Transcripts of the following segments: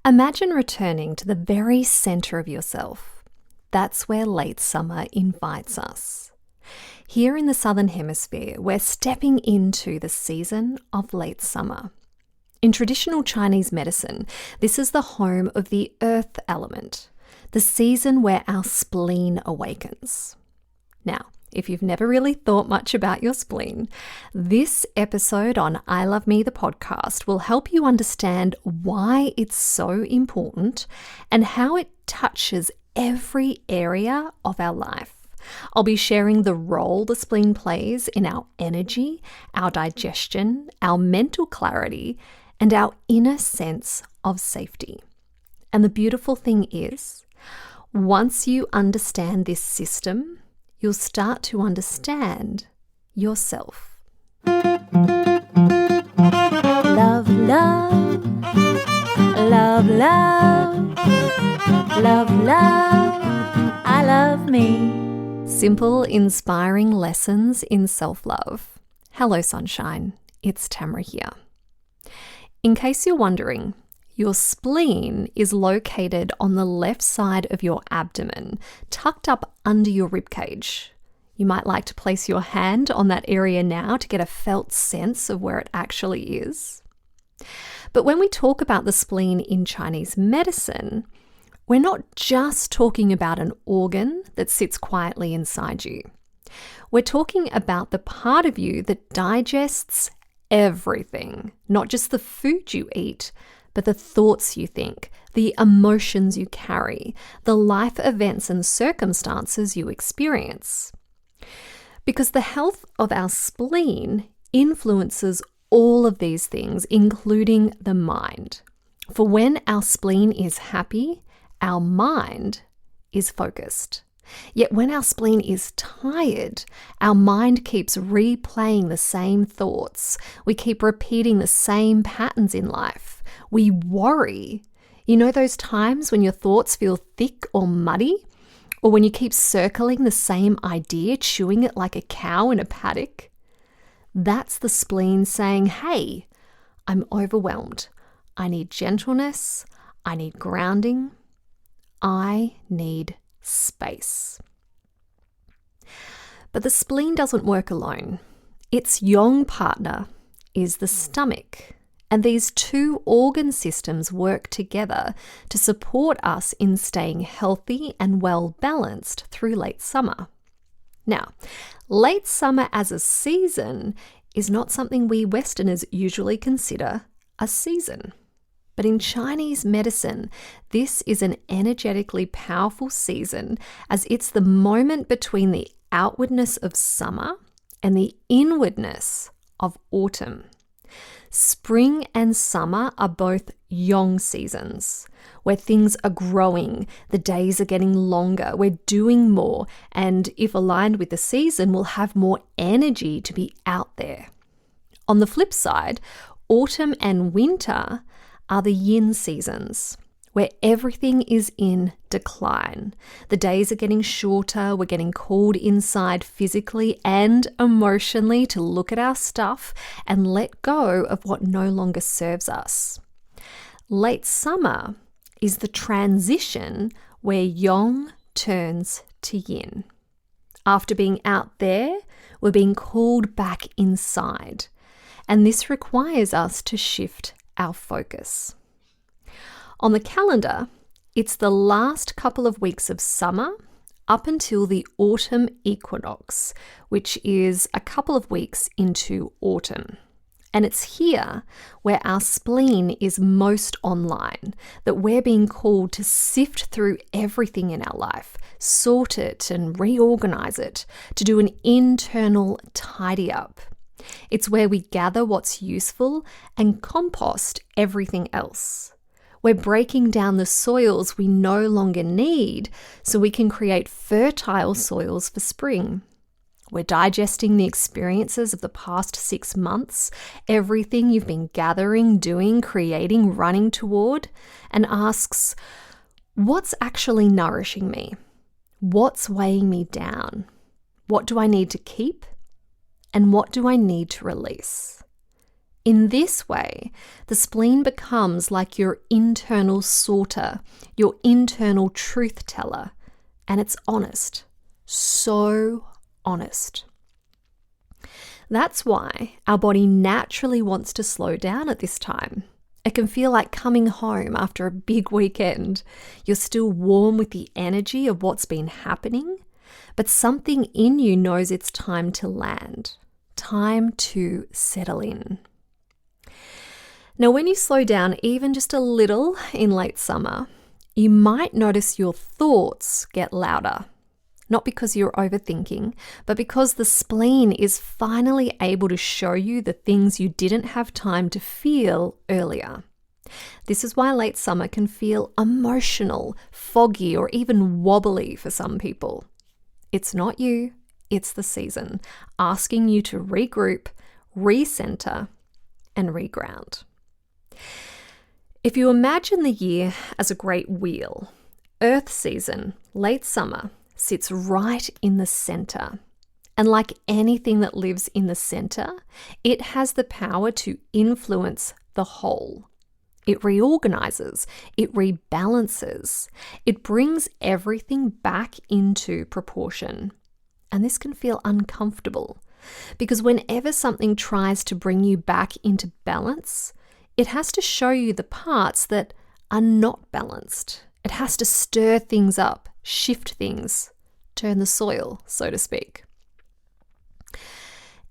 Imagine returning to the very center of yourself. That's where late summer invites us. Here in the Southern Hemisphere, we're stepping into the season of late summer. In traditional Chinese medicine, this is the home of the earth element, the season where our spleen awakens. Now, if you've never really thought much about your spleen, this episode on I Love Me, the podcast, will help you understand why it's so important and how it touches every area of our life. I'll be sharing the role the spleen plays in our energy, our digestion, our mental clarity, and our inner sense of safety. And the beautiful thing is, once you understand this system, you'll start to understand yourself. Love, love, love, love, love, love, I love me. Simple, inspiring lessons in self-love. Hello, sunshine. It's Tamara here. In case you're wondering, your spleen is located on the left side of your abdomen, tucked up under your ribcage. You might like to place your hand on that area now to get a felt sense of where it actually is. But when we talk about the spleen in Chinese medicine, we're not just talking about an organ that sits quietly inside you. We're talking about the part of you that digests everything, not just the food you eat, but the thoughts you think, the emotions you carry, the life events and circumstances you experience. Because the health of our spleen influences all of these things, including the mind. For when our spleen is happy, our mind is focused. Yet when our spleen is tired, our mind keeps replaying the same thoughts. We keep repeating the same patterns in life. We worry. You know those times when your thoughts feel thick or muddy? Or when you keep circling the same idea, chewing it like a cow in a paddock? That's the spleen saying, hey, I'm overwhelmed. I need gentleness. I need grounding. I need space. But the spleen doesn't work alone. Its yang partner is the stomach. And these two organ systems work together to support us in staying healthy and well balanced through late summer. Now, late summer as a season is not something we Westerners usually consider a season. But in Chinese medicine, this is an energetically powerful season as it's the moment between the outwardness of summer and the inwardness of autumn. Spring and summer are both yang seasons, where things are growing, the days are getting longer, we're doing more, and if aligned with the season, we'll have more energy to be out there. On the flip side, autumn and winter are the yin seasons, where everything is in decline. The days are getting shorter, we're getting called inside physically and emotionally to look at our stuff and let go of what no longer serves us. Late summer is the transition where yang turns to yin. After being out there, we're being called back inside, and this requires us to shift our focus. On the calendar, it's the last couple of weeks of summer up until the autumn equinox, which is a couple of weeks into autumn. And it's here where our spleen is most online, that we're being called to sift through everything in our life, sort it and reorganize it, to do an internal tidy up. It's where we gather what's useful and compost everything else. We're breaking down the soils we no longer need so we can create fertile soils for spring. We're digesting the experiences of the past 6 months, everything you've been gathering, doing, creating, running toward, and asks, what's actually nourishing me? What's weighing me down? What do I need to keep? And what do I need to release? In this way, the spleen becomes like your internal sorter, your internal truth teller, and it's honest. So honest. That's why our body naturally wants to slow down at this time. It can feel like coming home after a big weekend. You're still warm with the energy of what's been happening, but something in you knows it's time to land, time to settle in. Now, when you slow down even just a little in late summer, you might notice your thoughts get louder. Not because you're overthinking, but because the spleen is finally able to show you the things you didn't have time to feel earlier. This is why late summer can feel emotional, foggy, or even wobbly for some people. It's not you, it's the season, asking you to regroup, recenter, and reground. If you imagine the year as a great wheel, Earth season, late summer, sits right in the center. And like anything that lives in the center, it has the power to influence the whole. It reorganizes, it rebalances, it brings everything back into proportion. And this can feel uncomfortable because whenever something tries to bring you back into balance, it has to show you the parts that are not balanced. It has to stir things up, shift things, turn the soil, so to speak.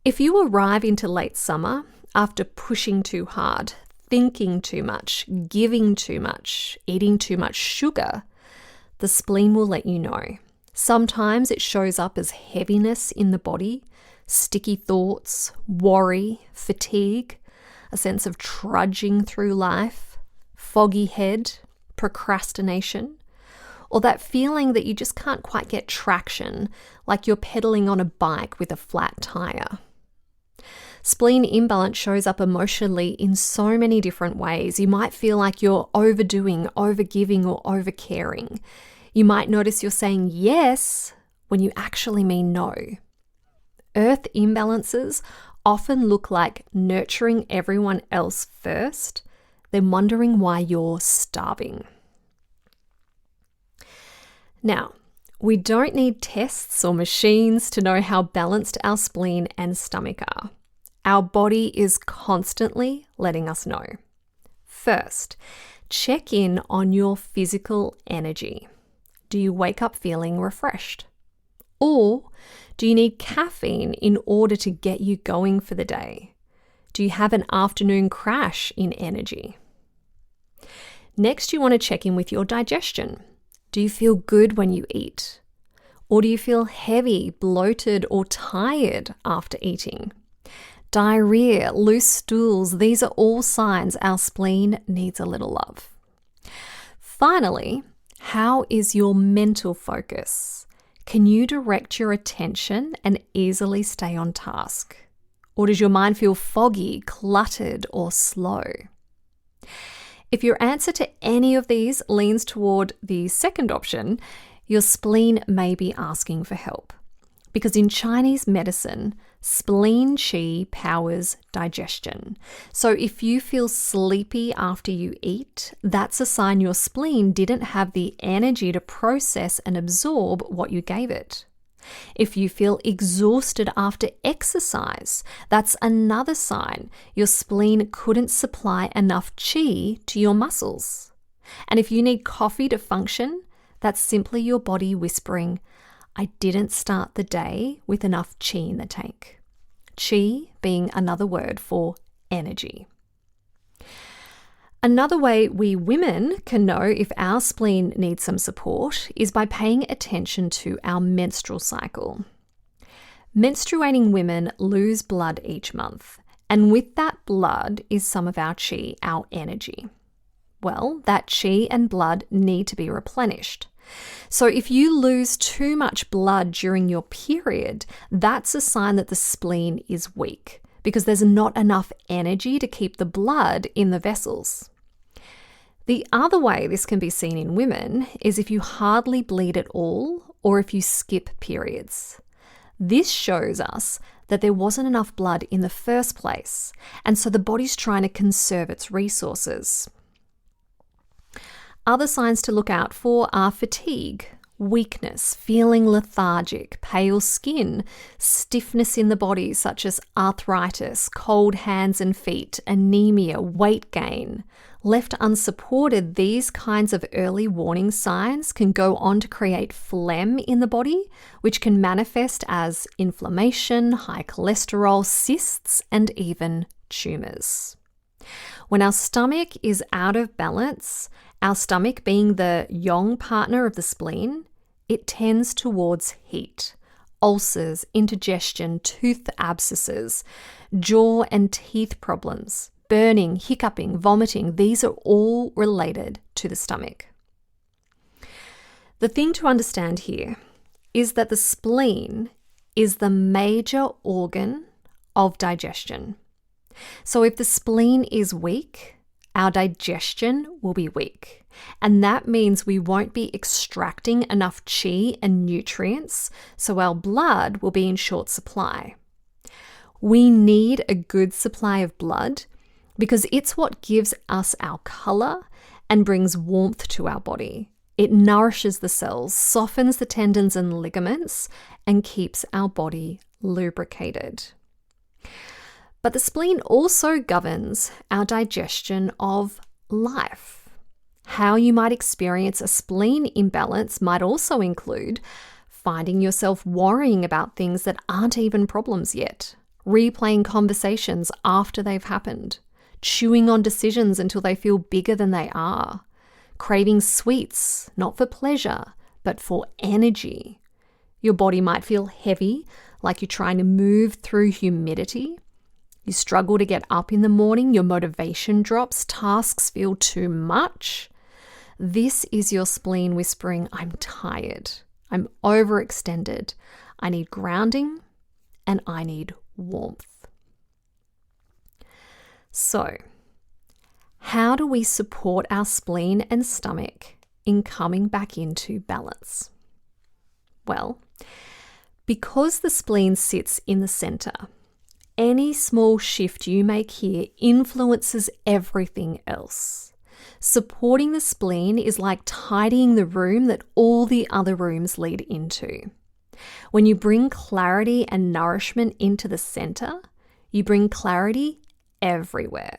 If you arrive into late summer after pushing too hard, thinking too much, giving too much, eating too much sugar, the spleen will let you know. Sometimes it shows up as heaviness in the body, sticky thoughts, worry, fatigue, a sense of trudging through life, foggy head, procrastination, or that feeling that you just can't quite get traction, like you're pedaling on a bike with a flat tire. Spleen imbalance shows up emotionally in so many different ways. You might feel like you're overdoing, overgiving, or overcaring. You might notice you're saying yes when you actually mean no. Earth imbalances often look like nurturing everyone else first, then wondering why you're starving. Now, we don't need tests or machines to know how balanced our spleen and stomach are. Our body is constantly letting us know. First, check in on your physical energy. Do you wake up feeling refreshed? Or do you need caffeine in order to get you going for the day? Do you have an afternoon crash in energy? Next, you want to check in with your digestion. Do you feel good when you eat? Or do you feel heavy, bloated, or tired after eating? Diarrhea, loose stools, these are all signs our spleen needs a little love. Finally, how is your mental focus? Can you direct your attention and easily stay on task? Or does your mind feel foggy, cluttered, or slow? If your answer to any of these leans toward the second option, your spleen may be asking for help. Because in Chinese medicine, spleen qi powers digestion. So if you feel sleepy after you eat, that's a sign your spleen didn't have the energy to process and absorb what you gave it. If you feel exhausted after exercise, that's another sign your spleen couldn't supply enough qi to your muscles. And if you need coffee to function, that's simply your body whispering, I didn't start the day with enough qi in the tank. Qi being another word for energy. Another way we women can know if our spleen needs some support is by paying attention to our menstrual cycle. Menstruating women lose blood each month, and with that blood is some of our qi, our energy. Well, that qi and blood need to be replenished. So if you lose too much blood during your period, that's a sign that the spleen is weak because there's not enough energy to keep the blood in the vessels. The other way this can be seen in women is if you hardly bleed at all or if you skip periods. This shows us that there wasn't enough blood in the first place, and so the body's trying to conserve its resources. Other signs to look out for are fatigue, weakness, feeling lethargic, pale skin, stiffness in the body such as arthritis, cold hands and feet, anemia, weight gain. Left unsupported, these kinds of early warning signs can go on to create phlegm in the body, which can manifest as inflammation, high cholesterol, cysts, and even tumours. When our stomach is out of balance, our stomach being the yang partner of the spleen, it tends towards heat, ulcers, indigestion, tooth abscesses, jaw and teeth problems, burning, hiccuping, vomiting. These are all related to the stomach. The thing to understand here is that the spleen is the major organ of digestion. So if the spleen is weak, our digestion will be weak. And that means we won't be extracting enough qi and nutrients, so our blood will be in short supply. We need a good supply of blood because it's what gives us our color and brings warmth to our body. It nourishes the cells, softens the tendons and ligaments, and keeps our body lubricated. But the spleen also governs our digestion of life. How you might experience a spleen imbalance might also include finding yourself worrying about things that aren't even problems yet, replaying conversations after they've happened, chewing on decisions until they feel bigger than they are, craving sweets, not for pleasure, but for energy. Your body might feel heavy, like you're trying to move through humidity. You struggle to get up in the morning, your motivation drops, tasks feel too much. This is your spleen whispering, I'm tired, I'm overextended, I need grounding, and I need warmth. So, how do we support our spleen and stomach in coming back into balance? Well, because the spleen sits in the center, any small shift you make here influences everything else. Supporting the spleen is like tidying the room that all the other rooms lead into. When you bring clarity and nourishment into the center, you bring clarity everywhere.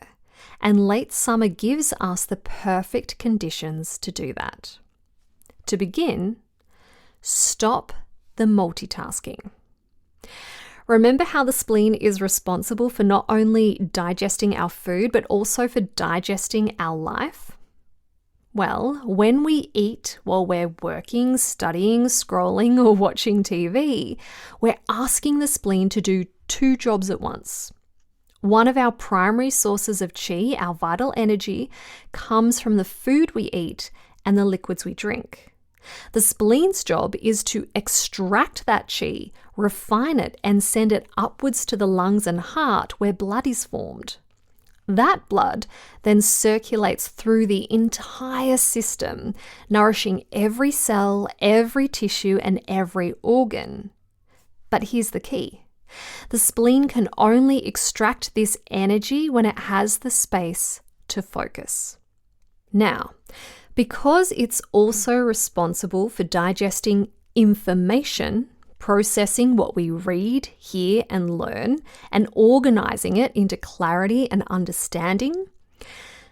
And late summer gives us the perfect conditions to do that. To begin, stop the multitasking. Remember how the spleen is responsible for not only digesting our food, but also for digesting our life? Well, when we eat while we're working, studying, scrolling, or watching TV, we're asking the spleen to do two jobs at once. One of our primary sources of qi, our vital energy, comes from the food we eat and the liquids we drink. The spleen's job is to extract that qi, refine it, and send it upwards to the lungs and heart where blood is formed. That blood then circulates through the entire system, nourishing every cell, every tissue, and every organ. But here's the key. The spleen can only extract this energy when it has the space to focus. Now, because it's also responsible for digesting information, processing what we read, hear, and learn, and organizing it into clarity and understanding,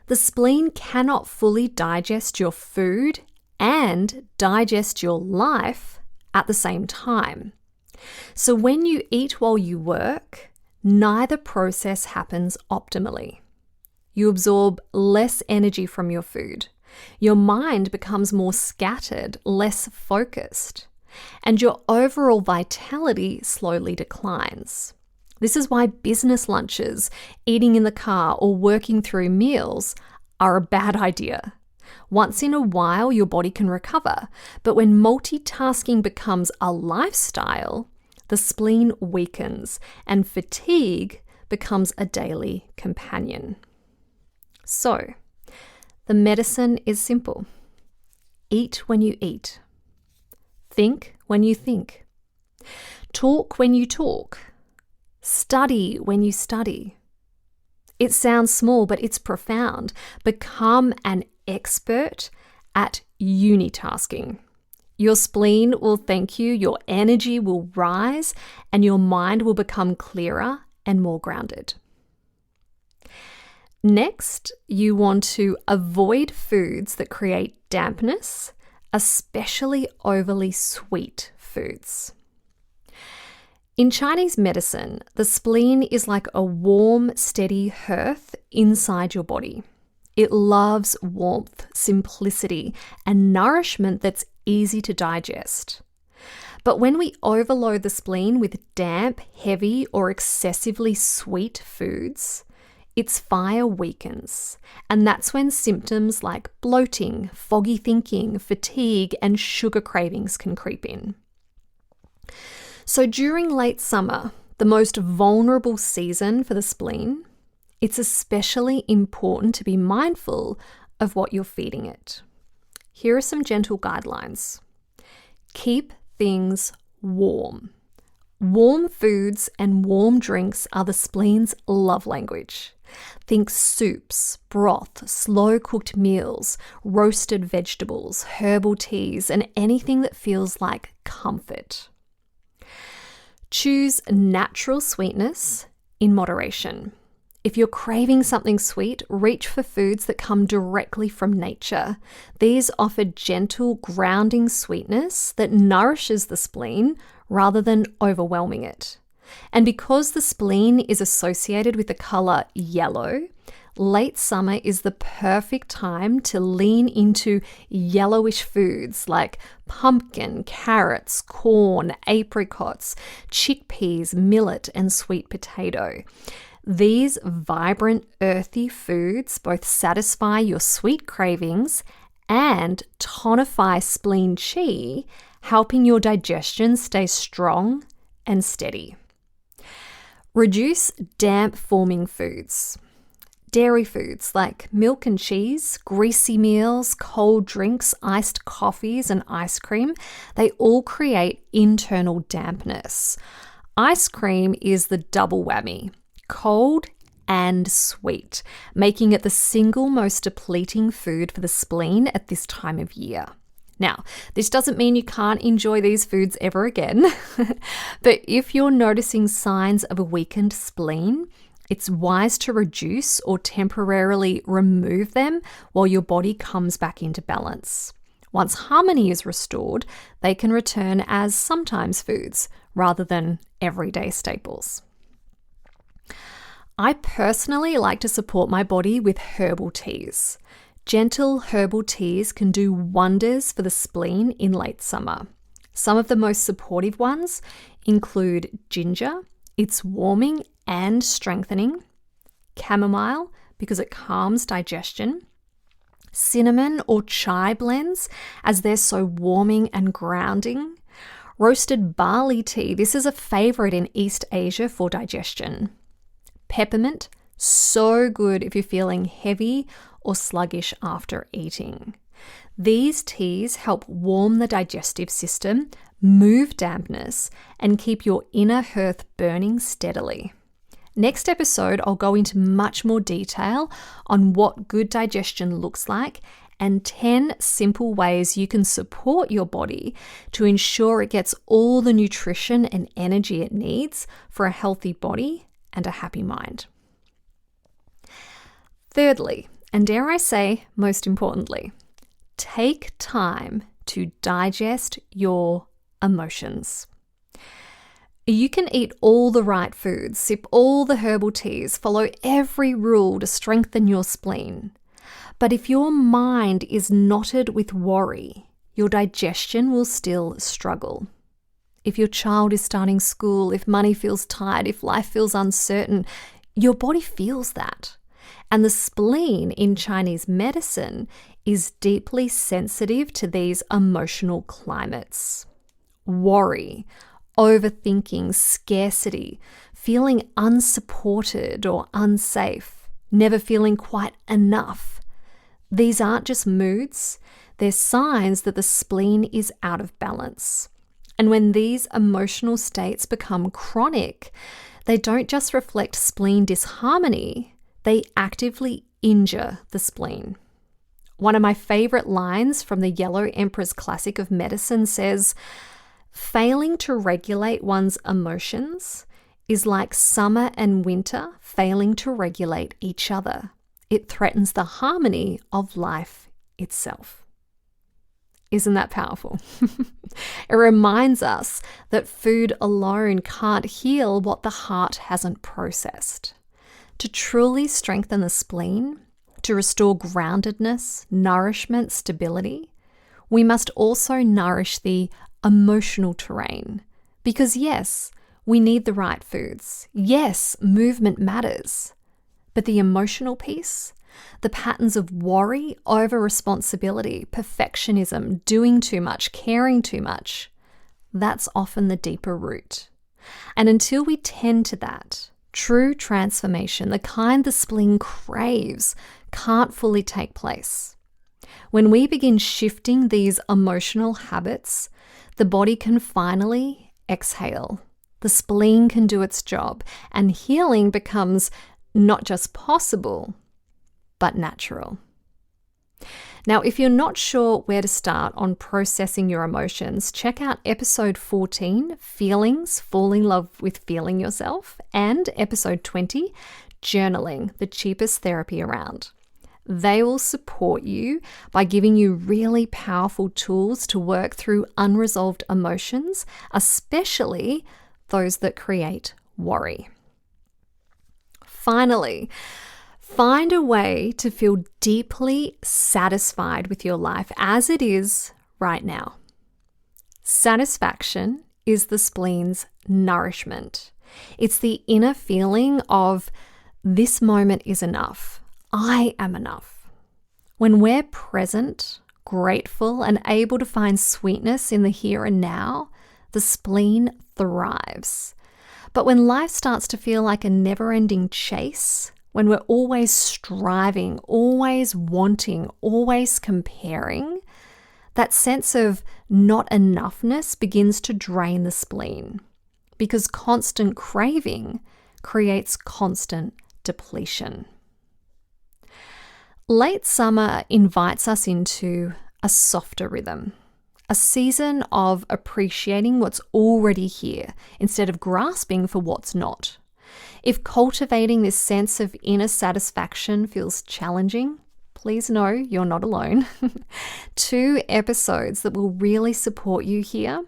the spleen cannot fully digest your food and digest your life at the same time. So when you eat while you work, neither process happens optimally. You absorb less energy from your food. Your mind becomes more scattered, less focused, and your overall vitality slowly declines. This is why business lunches, eating in the car, or working through meals are a bad idea. Once in a while, your body can recover, but when multitasking becomes a lifestyle, the spleen weakens and fatigue becomes a daily companion. So, the medicine is simple. Eat when you eat. Think when you think. Talk when you talk. Study when you study. It sounds small, but it's profound. Become an expert at unitasking. Your spleen will thank you, your energy will rise, and your mind will become clearer and more grounded. Next, you want to avoid foods that create dampness, especially overly sweet foods. In Chinese medicine, the spleen is like a warm, steady hearth inside your body. It loves warmth, simplicity, and nourishment that's easy to digest. But when we overload the spleen with damp, heavy, or excessively sweet foods, its fire weakens, and that's when symptoms like bloating, foggy thinking, fatigue, and sugar cravings can creep in. So during late summer, the most vulnerable season for the spleen, it's especially important to be mindful of what you're feeding it. Here are some gentle guidelines. Keep things warm. Warm foods and warm drinks are the spleen's love language. Think soups, broth, slow-cooked meals, roasted vegetables, herbal teas, and anything that feels like comfort. Choose natural sweetness in moderation. If you're craving something sweet, reach for foods that come directly from nature. These offer gentle, grounding sweetness that nourishes the spleen rather than overwhelming it. And because the spleen is associated with the color yellow, late summer is the perfect time to lean into yellowish foods like pumpkin, carrots, corn, apricots, chickpeas, millet, and sweet potato. These vibrant, earthy foods both satisfy your sweet cravings and tonify spleen qi, helping your digestion stay strong and steady. Reduce damp-forming foods. Dairy foods like milk and cheese, greasy meals, cold drinks, iced coffees, and ice cream, they all create internal dampness. Ice cream is the double whammy, cold and sweet, making it the single most depleting food for the spleen at this time of year. Now, this doesn't mean you can't enjoy these foods ever again, but if you're noticing signs of a weakened spleen, it's wise to reduce or temporarily remove them while your body comes back into balance. Once harmony is restored, they can return as sometimes foods rather than everyday staples. I personally like to support my body with herbal teas. Gentle herbal teas can do wonders for the spleen in late summer. Some of the most supportive ones include ginger, it's warming and strengthening, chamomile because it calms digestion, cinnamon or chai blends as they're so warming and grounding, roasted barley tea, this is a favorite in East Asia for digestion, peppermint, so good if you're feeling heavy or sluggish after eating. These teas help warm the digestive system, move dampness, and keep your inner hearth burning steadily. Next episode, I'll go into much more detail on what good digestion looks like and 10 simple ways you can support your body to ensure it gets all the nutrition and energy it needs for a healthy body and a happy mind. Thirdly, and dare I say, most importantly, take time to digest your emotions. You can eat all the right foods, sip all the herbal teas, follow every rule to strengthen your spleen. But if your mind is knotted with worry, your digestion will still struggle. If your child is starting school, if money feels tight, if life feels uncertain, your body feels that. And the spleen in Chinese medicine is deeply sensitive to these emotional climates. Worry, overthinking, scarcity, feeling unsupported or unsafe, never feeling quite enough. These aren't just moods, they're signs that the spleen is out of balance. And when these emotional states become chronic, They don't just reflect spleen disharmony, they actively injure the spleen. One of my favorite lines from the Yellow Emperor's Classic of Medicine says, "Failing to regulate one's emotions is like summer and winter failing to regulate each other. It threatens the harmony of life itself." Isn't that powerful? It reminds us that food alone can't heal what the heart hasn't processed. To truly strengthen the spleen, to restore groundedness, nourishment, stability, we must also nourish the emotional terrain. Because yes, we need the right foods. Yes, movement matters. But the emotional piece, the patterns of worry, over-responsibility, perfectionism, doing too much, caring too much, that's often the deeper root. And until we tend to that, true transformation, the kind the spleen craves, can't fully take place. When we begin shifting these emotional habits, the body can finally exhale. The spleen can do its job, and healing becomes not just possible, but natural. Now, if you're not sure where to start on processing your emotions, check out episode 14, Feelings, Fall in Love with Feeling Yourself, and episode 20, Journaling, the cheapest therapy around. They will support you by giving you really powerful tools to work through unresolved emotions, especially those that create worry. Finally, find a way to feel deeply satisfied with your life as it is right now. Satisfaction is the spleen's nourishment. It's the inner feeling of this moment is enough. I am enough. When we're present, grateful, and able to find sweetness in the here and now, the spleen thrives. But when life starts to feel like a never-ending chase, when we're always striving, always wanting, always comparing, that sense of not enoughness begins to drain the spleen, because constant craving creates constant depletion. Late summer invites us into a softer rhythm, a season of appreciating what's already here instead of grasping for what's not. If cultivating this sense of inner satisfaction feels challenging, please know you're not alone. 2 episodes that will really support you here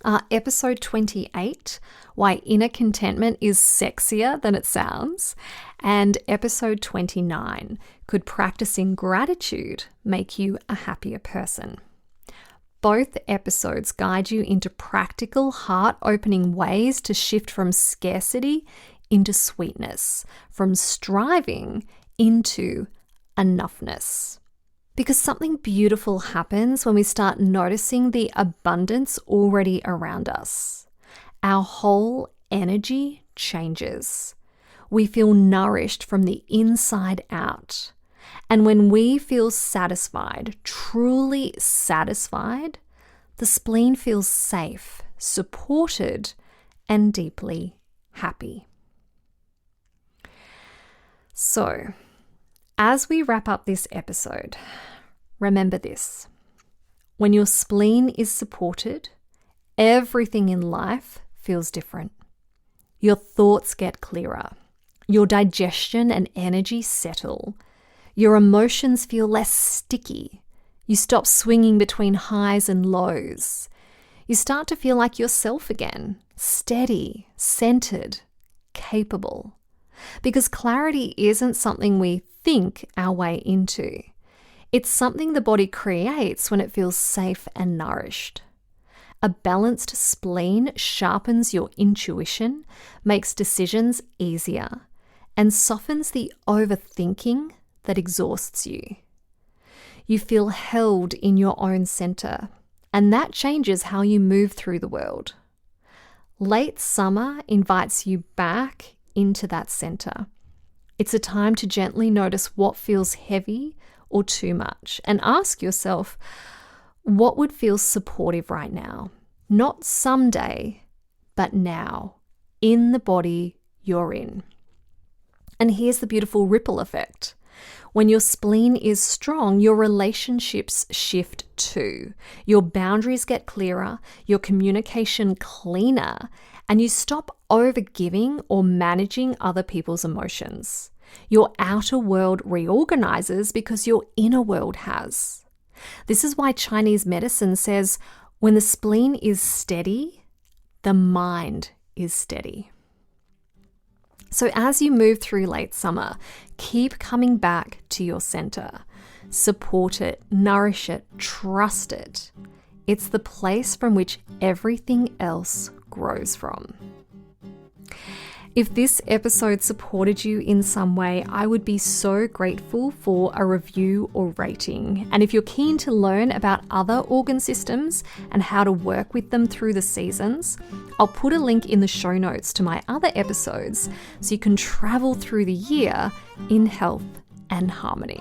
are episode 28, Why Inner Contentment is Sexier Than It Sounds, and episode 29, Could Practicing Gratitude Make You a Happier Person? Both episodes guide you into practical, heart-opening ways to shift from scarcity into sweetness, from striving into enoughness. Because something beautiful happens when we start noticing the abundance already around us. Our whole energy changes. We feel nourished from the inside out. And when we feel satisfied, truly satisfied, the spleen feels safe, supported, and deeply happy. So, as we wrap up this episode, remember this. When your spleen is supported, everything in life feels different. Your thoughts get clearer. Your digestion and energy settle. Your emotions feel less sticky. You stop swinging between highs and lows. You start to feel like yourself again, steady, centered, capable. Because clarity isn't something we think our way into. It's something the body creates when it feels safe and nourished. A balanced spleen sharpens your intuition, makes decisions easier, and softens the overthinking that exhausts you. You feel held in your own center, and that changes how you move through the world. Late summer invites you back into that center. It's a time to gently notice what feels heavy or too much, and ask yourself, what would feel supportive right now? Not someday, but now, in the body you're in. And here's the beautiful ripple effect. When your spleen is strong, your relationships shift too. Your boundaries get clearer, your communication cleaner, and you stop overgiving or managing other people's emotions. Your outer world reorganizes because your inner world has. This is why Chinese medicine says when the spleen is steady, the mind is steady. So as you move through late summer, keep coming back to your center. Support it, nourish it, trust it. It's the place from which everything else grows from. If this episode supported you in some way, I would be so grateful for a review or rating. And if you're keen to learn about other organ systems and how to work with them through the seasons, I'll put a link in the show notes to my other episodes so you can travel through the year in health and harmony.